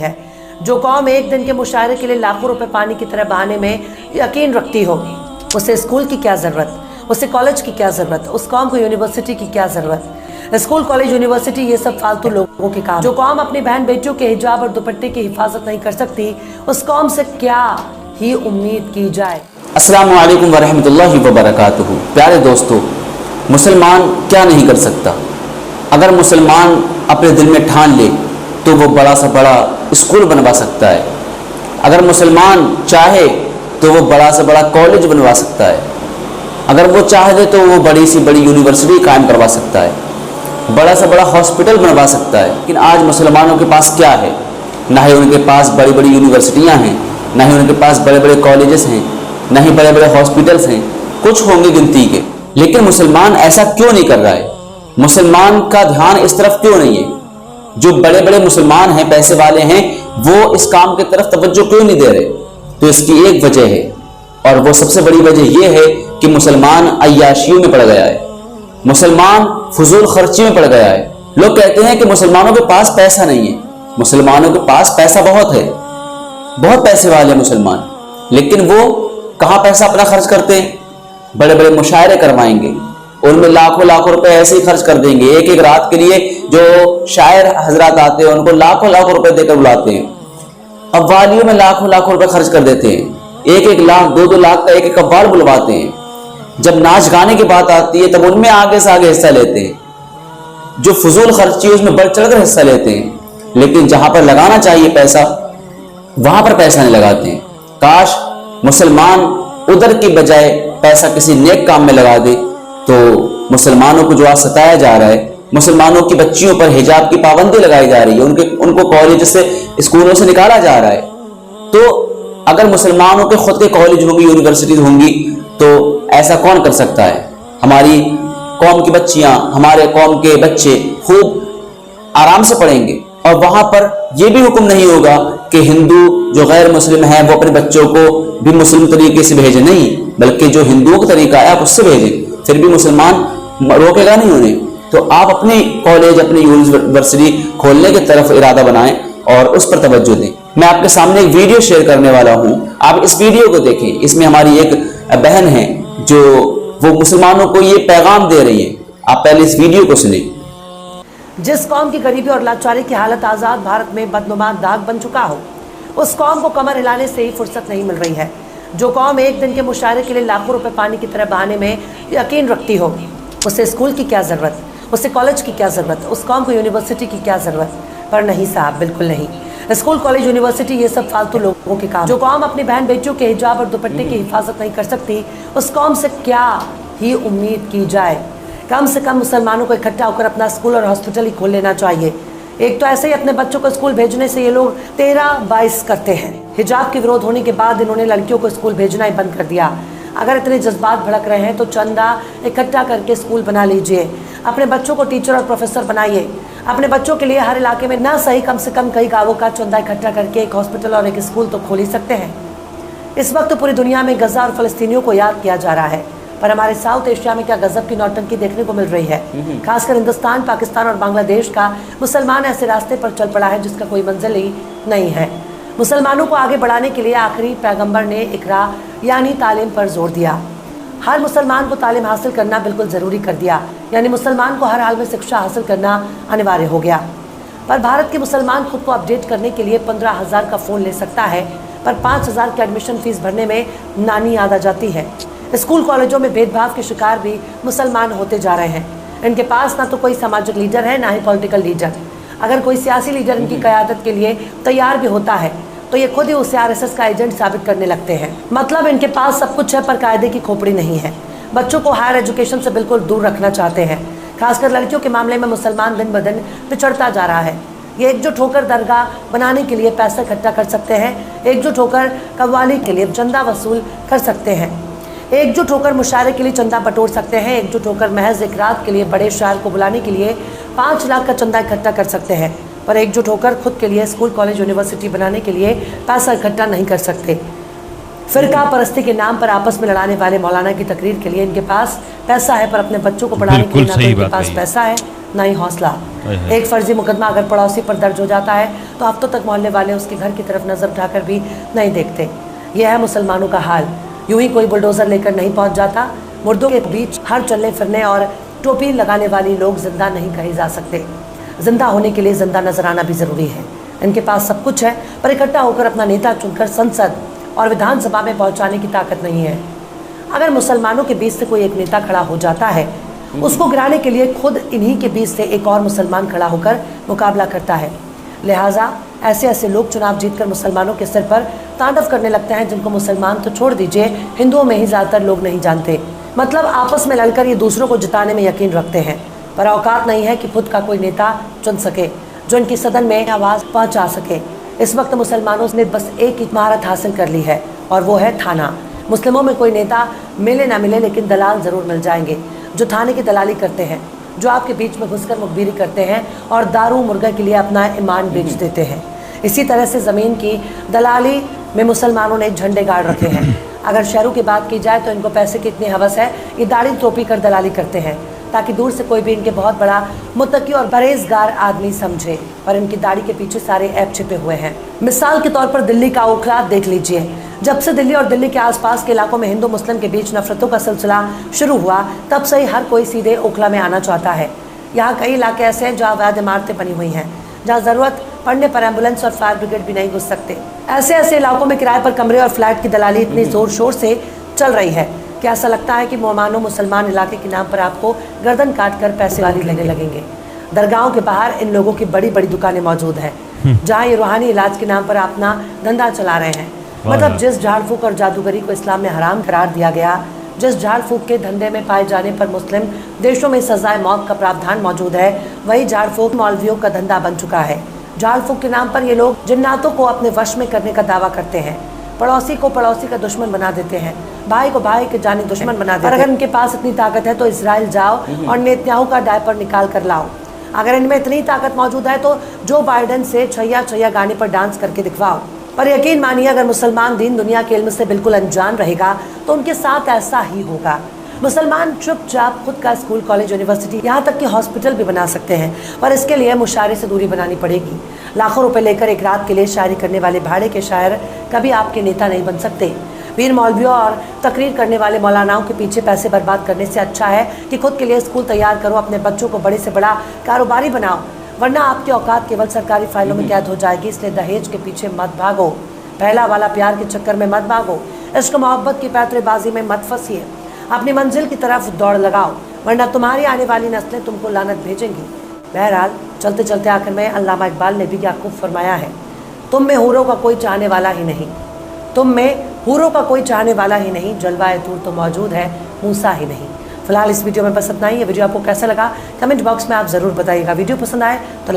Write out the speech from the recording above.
है। जो कौम एक दिन के मुशायरे के लिए लाखों रुपए पानी की तरह बहाने में यकीन रखती हो, उसे स्कूल की क्या ज़रूरत, उसे कॉलेज की क्या ज़रूरत, उस कौम को यूनिवर्सिटी की क्या ज़रूरत। स्कूल, कॉलेज, यूनिवर्सिटी ये सब फालतू लोगों के काम। जो कौम अपनी बहन बेटियों के हिजाब और दुपट्टे की हिफाजत नहीं कर सकती, उस कौम से क्या ही उम्मीद की जाए। अस्सलामु अलैकुम वरहमतुल्लाहि वबरकातुहू। प्यारे दोस्तों, मुसलमान क्या नहीं कर सकता। अगर मुसलमान अपने दिल में ठान ले तो वो बड़ा सा बड़ा स्कूल बनवा सकता है। अगर मुसलमान चाहे तो वो बड़ा से बड़ा कॉलेज बनवा सकता है। अगर वो चाहे तो वो बड़ी सी बड़ी यूनिवर्सिटी कायम करवा सकता है, बड़ा से बड़ा हॉस्पिटल बनवा सकता है। लेकिन आज मुसलमानों के पास क्या है? ना ही उनके पास बड़ी बड़ी यूनिवर्सिटियाँ हैं, ना ही उनके पास बड़े बड़े कॉलेजेस हैं, ना ही बड़े बड़े हॉस्पिटल्स हैं। कुछ होंगे गिनती के। लेकिन मुसलमान ऐसा क्यों नहीं कर रहा है? मुसलमान का ध्यान इस तरफ क्यों नहीं है? जो बड़े बड़े मुसलमान हैं, पैसे वाले हैं, वो इस काम की तरफ तवज्जो क्यों नहीं दे रहे? तो इसकी एक वजह है, और वो सबसे बड़ी वजह यह है कि मुसलमान अय्याशियों में पड़ गया है, मुसलमान फजूल खर्ची में पड़ गया है। लोग कहते हैं कि मुसलमानों के पास पैसा नहीं है। मुसलमानों के पास पैसा बहुत है, बहुत पैसे वाले मुसलमान, लेकिन वो कहाँ पैसा अपना खर्च करते हैं? बड़े बड़े मुशायरे करवाएंगे, उनमें लाखों लाखों रुपए ऐसे ही खर्च कर देंगे। एक एक रात के लिए जो शायर हजरात आते हैं उनको लाखों लाखों रुपए देकर बुलाते हैं। अब वालियों में लाखों लाखों रुपए खर्च कर देते हैं। एक एक लाख, दो दो लाख का एक एक कव्वाल बुलवाते हैं। जब नाच गाने की बात आती है तब उनमें आगे से आगे हिस्सा लेते हैं। जो फजूल खर्ची उसमें बढ़ चढ़कर हिस्सा लेते हैं। लेकिन जहां पर लगाना चाहिए पैसा, वहां पर पैसा नहीं लगाते हैं। काश मुसलमान उधर की बजाय पैसा किसी नेक काम में लगा दे तो मुसलमानों को जो आज सताया जा रहा है, मुसलमानों की बच्चियों पर हिजाब की पाबंदी लगाई जा रही है, उनको कॉलेज से, स्कूलों से निकाला जा रहा है। तो अगर मुसलमानों के खुद के कॉलेज होंगी, यूनिवर्सिटीज होंगी, तो ऐसा कौन कर सकता है? हमारी कौम की बच्चियां, हमारे कौम के बच्चे खूब आराम से पढ़ेंगे। और वहां पर यह भी हुक्म नहीं होगा कि हिंदू जो गैर मुस्लिम है वो अपने बच्चों को भी मुस्लिम तरीके से भेजे, नहीं, बल्कि जो हिंदुओं का तरीका है आप उससे भेजें। फिर भी मुसलमान रोकेगा नहीं उन्हें। तो आप अपने कॉलेज, अपनी यूनिवर्सिटी खोलने की तरफ इरादा बनाएं और उस पर तवज्जो दें। मैं आपके सामने एक वीडियो शेयर करने वाला हूं, आप इस वीडियो को देखें। इसमें हमारी एक बहन है जो वो मुसलमानों को ये पैगाम दे रही है। आप पहले इस वीडियो को सुने। जिस कौम की गरीबी और लाचारी की हालत आज़ाद भारत में बदनुमा दाग बन चुका हो, उस कौम को कमर हिलाने से ही फुर्सत नहीं मिल रही है। जो कौम एक दिन के मुशायरे के लिए लाखों रुपए पानी की तरह बहाने में यकीन रखती हो, उसे स्कूल की क्या ज़रूरत, उसे कॉलेज की क्या ज़रूरत, उस कौम को यूनिवर्सिटी की क्या ज़रूरत। पर नहीं साहब, बिल्कुल नहीं। स्कूल, कॉलेज, यूनिवर्सिटी ये सब फालतू लोगों के काम। जो कौम अपनी बहन बेटियों के हिजाब और दुपट्टे की हिफाजत नहीं कर सकती, उस कौम से क्या ही उम्मीद की जाए। कम से कम मुसलमानों को इकट्ठा होकर अपना स्कूल और हॉस्पिटल ही खोल लेना चाहिए। एक तो ऐसे ही अपने बच्चों को स्कूल भेजने से ये लोग 13-22 करते हैं। हिजाब के विरोध होने के बाद इन्होंने लड़कियों को स्कूल भेजना ही बंद कर दिया। अगर इतने जज्बात भड़क रहे हैं तो चंदा इकट्ठा करके स्कूल बना लीजिए। अपने बच्चों को टीचर और प्रोफेसर बनाइए। अपने बच्चों के लिए हर इलाके में ना सही कम से कम कई गाँवों का चंदा इकट्ठा करके एक हॉस्पिटल और एक स्कूल तो खोल ही सकते हैं। इस वक्त पूरी दुनिया में गजा और फलस्तीनियों को याद किया जा रहा है, पर हमारे साउथ एशिया में क्या गजब की नौटंकी देखने को मिल रही है। खासकर हिंदुस्तान, पाकिस्तान और बांग्लादेश का मुसलमान ऐसे रास्ते पर चल पड़ा है जिसका कोई मंजिल ही नहीं है। मुसलमानों को आगे बढ़ाने के लिए आखिरी पैगंबर ने इकरा यानी तालीम पर जोर दिया। हर मुसलमान को तालीम हासिल करना बिल्कुल ज़रूरी कर दिया, यानी मुसलमान को हर हाल में शिक्षा हासिल करना अनिवार्य हो गया। पर भारत के मुसलमान खुद को अपडेट करने के लिए 15,000 का फ़ोन ले सकता है, पर 5,000 की एडमिशन फ़ीस भरने में नानी याद आ जाती है। स्कूल कॉलेजों में भेदभाव के शिकार भी मुसलमान होते जा रहे हैं। इनके पास ना तो कोई सामाजिक लीडर है, ना ही पॉलिटिकल लीडर। अगर कोई सियासी लीडर इनकी क़यादत के लिए तैयार भी होता है तो ये खुद ही उसे RSS का एजेंट साबित करने लगते हैं। मतलब इनके पास सब कुछ है पर कायदे की खोपड़ी नहीं है। बच्चों को हायर एजुकेशन से बिल्कुल दूर रखना चाहते हैं। खासकर लड़कियों के मामले में मुसलमान दिन ब दिन पिछड़ता जा रहा है। ये एकजुट होकर दरगाह बनाने के लिए पैसा इकट्ठा कर सकते हैं, एकजुट होकर कव्वाली के लिए चंदा वसूल कर सकते हैं, एकजुट होकर मुशायरे के लिए चंदा बटोर सकते हैं, एकजुट होकर महज एक रात के लिए बड़े शायर को बुलाने के लिए 5 लाख का चंदा इकट्ठा कर सकते हैं, पर एकजुट होकर खुद के लिए स्कूल, कॉलेज, यूनिवर्सिटी बनाने के लिए पैसा इकट्ठा नहीं कर सकते। फिरका परस्ती के नाम पर आपस में लड़ाने वाले मौलाना की तकरीर के लिए इनके पास पैसा है, पर अपने बच्चों को पढ़ाने के लिए ना तो इनके पास पैसा है ना ही हौसला। एक फर्जी मुकदमा अगर पड़ोसी पर दर्ज हो जाता है तो हफ्तों तक मोहल्ले वाले उसके घर की तरफ नजर उठाकर भी नहीं देखते। यह है मुसलमानों का हाल। यूं ही कोई बुलडोजर लेकर नहीं पहुंच जाता। मुर्दों के बीच हर चलने फिरने और टोपी लगाने वाली लोग जिंदा नहीं कहे जा सकते। जिंदा होने के लिए जिंदा नजर आना भी जरूरी है। इनके पास सब कुछ है, पर इकट्ठा होकर अपना नेता चुनकर संसद और विधानसभा में पहुंचाने की ताकत नहीं है। अगर मुसलमानों के बीच से कोई एक नेता खड़ा हो जाता है, उसको गिराने के लिए खुद इन्हीं के बीच से एक और मुसलमान खड़ा होकर मुकाबला करता है। लिहाजा ऐसे ऐसे लोग चुनाव जीतकर मुसलमानों के सिर पर तांडव करने लगते हैं, जिनको मुसलमान तो छोड़ दीजिए, हिंदुओं में ही ज़्यादातर लोग नहीं जानते। मतलब आपस में लड़कर ये दूसरों को जिताने में यकीन रखते हैं, पर औकात नहीं है कि खुद का कोई नेता चुन सके जो इनकी सदन में आवाज़ पहुंचा सके। इस वक्त मुसलमानों ने बस एक ही महारत हासिल कर ली है, और वो है थाना। मुस्लिमों में कोई नेता मिले ना मिले, लेकिन दलाल ज़रूर मिल जाएंगे जो थाने की दलाली करते हैं, जो आपके बीच में घुसकर मुखबिरी करते हैं और दारू मुर्गा के लिए अपना ईमान बेच देते हैं। इसी तरह से ज़मीन की दलाली में मुसलमानों ने झंडे गाड़ रखे हैं। अगर शहरों की बात की जाए तो इनको पैसे की इतनी हवस है, ये दाढ़ी टोपी कर दलाली करते हैं ताकि दूर से कोई भी इनके बहुत बड़ा मुत्तकी और परहेजगार आदमी समझे, पर इनकी दाढ़ी के पीछे सारे ऐप छिपे हुए हैं। मिसाल के तौर पर दिल्ली का ओखला देख लीजिए। जब से दिल्ली और दिल्ली के आसपास के इलाकों में हिंदू मुस्लिम के बीच नफरतों का सिलसिला शुरू हुआ, तब से ही हर कोई सीधे ओखला में आना चाहता है। यहाँ कई इलाके ऐसे हैं जहाँ अवैध इमारतें बनी हुई हैं, जहाँ ज़रूरत पड़ने पर एम्बुलेंस और फायर ब्रिगेड भी नहीं घुस सकते। ऐसे ऐसे इलाकों में किराए पर कमरे और फ्लैट की दलाली इतनी ज़ोर शोर से चल रही है कि ऐसा लगता है कि मोमानो मुसलमान इलाके के नाम पर आपको गर्दन काट कर पैसे वाली लेने लगेंगे। दरगाहों के बाहर इन लोगों की बड़ी बड़ी दुकानें मौजूद हैं, जहाँ ये रूहानी इलाज के नाम पर अपना धंधा चला रहे हैं। मतलब जिस झाड़ फूक और जादूगरी को इस्लाम में हराम करार दिया गया, जिस झाड़ फूक के धंधे में पाए जाने पर मुस्लिम देशों में सजाए मौत का प्रावधान मौजूद है, वही झाड़ फूक मौलवियों का धंधा बन चुका है। झाड़ फूक के नाम पर ये लोग जिन्नातों को अपने वश में करने का दावा करते हैं, पड़ोसी को पड़ोसी का दुश्मन बना देते हैं, भाई को भाई के जानी दुश्मन बना देते हैं। और अगर इनके पास इतनी ताकत है तो इजराइल जाओ और नेतन्याहू का डायपर निकाल कर लाओ। अगर इनमें इतनी ताकत मौजूद है तो जो बाइडेन से छैया छैया गाने पर डांस करके दिखवाओ। पर यकीन मानिए, अगर मुसलमान दीन दुनिया के इल्म से बिल्कुल अनजान रहेगा तो उनके साथ ऐसा ही होगा। मुसलमान चुपचाप खुद का स्कूल, कॉलेज, यूनिवर्सिटी, यहाँ तक कि हॉस्पिटल भी बना सकते हैं, पर इसके लिए मुशायरे से दूरी बनानी पड़ेगी। लाखों रुपए लेकर एक रात के लिए शायरी करने वाले भाड़े के शायर कभी आपके नेता नहीं बन सकते। पीर मौलवियों और तकरीर करने वाले मौलानाओं के पीछे पैसे बर्बाद करने से अच्छा है कि खुद के लिए स्कूल तैयार करो, अपने बच्चों को बड़े से बड़ा कारोबारी बनाओ, वरना आपकी औकात केवल सरकारी फाइलों में कैद हो जाएगी। इसलिए दहेज के पीछे मत भागो, पहला वाला प्यार के चक्कर में मत भागो, इश्क मोहब्बत की पैतरेबाजी में मत फंसिए। अपनी मंजिल की तरफ दौड़ लगाओ, वरना तुम्हारी आने वाली नस्लें तुमको लानत भेजेंगी। बहरहाल चलते चलते आखिर में अल्लामा इकबाल ने भी क्या खूब फरमाया है, तुम में हूरों का कोई चाहने वाला ही नहीं, तुम में हूरों का कोई चाहने वाला ही नहीं, जलवाए दूर तो मौजूद है, मूसा ही नहीं। फिलहाल इस वीडियो में बस इतना ही। ये वीडियो आपको कैसा लगा कमेंट बॉक्स में आप ज़रूर बताइएगा। वीडियो पसंद आए तो